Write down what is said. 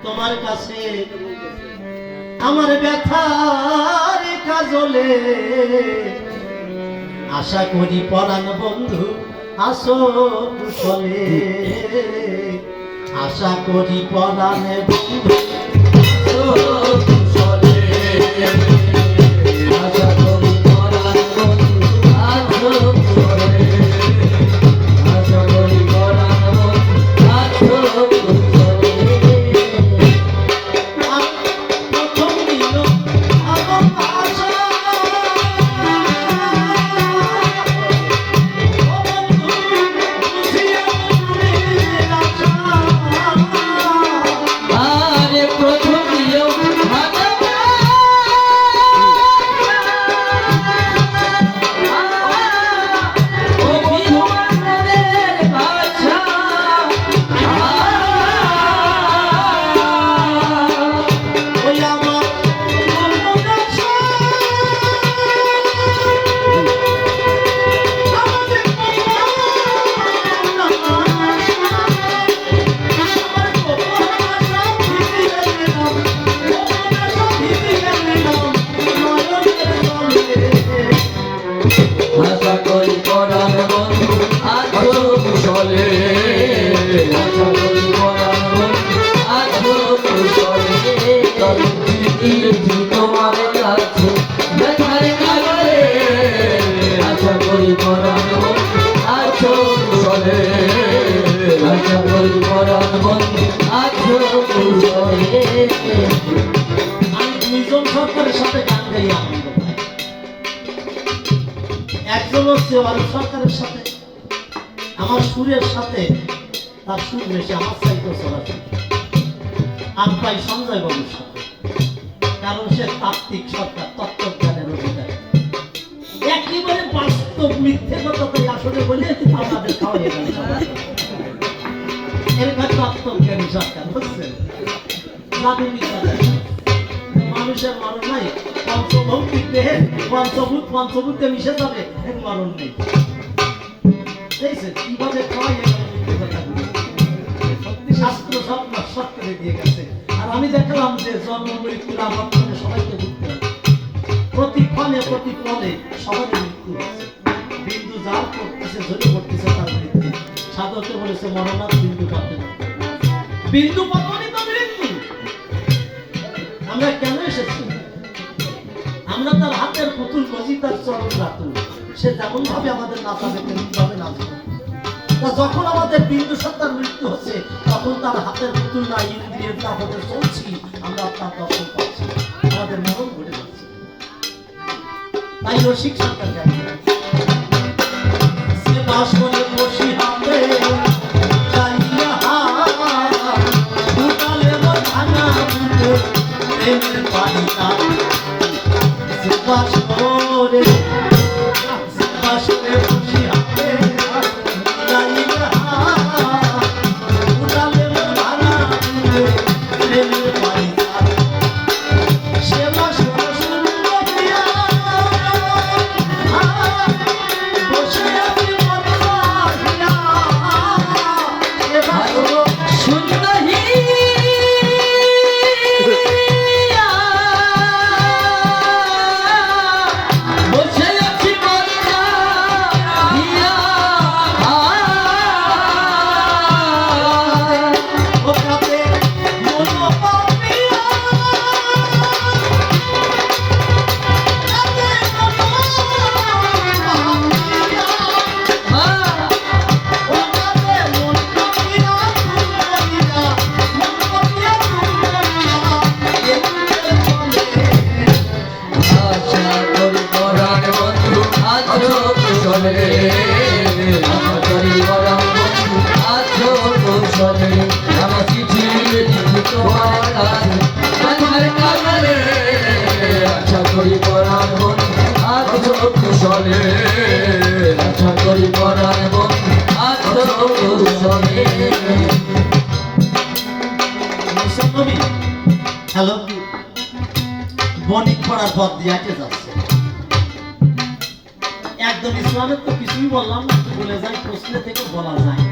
তোমার কাছে আমার ব্যথার কাজলে আশা করি পরাণ বন্ধু আসো কুশলে আশা করি পরাণ বন্ধু আসো কুশলে আশা করি পরাণ বন্ধু আসো কুশলে আশা করি পরাণ বন্ধু আসো কুশলে প্রথম দিন আমার আশা তোমার কাছে ব্যথার কাজলে আশা করি পরাণ বন্ধু আছো কুশলে আশা করি পরাণ বন্ধু আছো কুশলে আমি দুইজন সরকারের সাথে গান গাই আনন্দ পাই একজন হচ্ছে অরূপ সরকারের সাথে আমার সুরের সাথে তার সুর বেশি আমার চাইতে চলাচল আর পাই সঞ্জয় বাবুর সাথে কারণ সে তাত্ত্বিক সরকার তত্ত্বজ্ঞানের অধিকারী একেবারে বাস্তব মিথ্যে কথাটাই আসলে বলে আমাদের খাওয়াই গেল এরকম তত্ত্বজ্ঞানী সরকার বুঝছেন মানুষের মরণ নাই পঞ্চভৌতিক দেহে পঞ্চভূতে মিশে যাবে এর মরণ নেই কিভাবে খাওয়াই গেল শাস্ত্র সব নস্বাত করে দিয়ে গেছে আর আমি দেখলাম যে জন্ম মৃত্যুর আবর্তনে সবাইকে ঘুরতে হবে প্রতি ক্ষণে প্রতি পদে সবারই মৃত্যু হচ্ছে বিন্দু যার করতেছে ঝরে পড়তেছে তার মৃত্যু সাধকে বলেছে মরণাথ বিন্দু পাতে বিন্দু পাতনি তো মৃত্যু আমরা কেন এসেছি আমরা তার হাতের পুতুল গজি তার চরণ রাতুল সে যেমন ভাবে আমাদের নাচাবে তেমন ভাবে নাচবে যখন আমাদের বিন্দু সত্তার মৃত্যু হচ্ছে তখন তার হাতের পুতুল না ইন্দ্রিয়ের তাপতে চলছি আমরা তার দর্শন পাচ্ছি আমাদের মরণ ঘটে যাচ্ছে তাই রসিক সরকার জানি সে বাস করে বসি হাতে যাইয়া উঠালে ভাঙা বুকে প্রেমের পানিটা সে বাস করে বসি হাতে হ্যালো বণিক পড়ার পথ দিয়ে আটকে যাচ্ছে একদম ইসলামের তো কিছুই বললাম না বলে যাই প্রশ্ন থেকে বলা যায়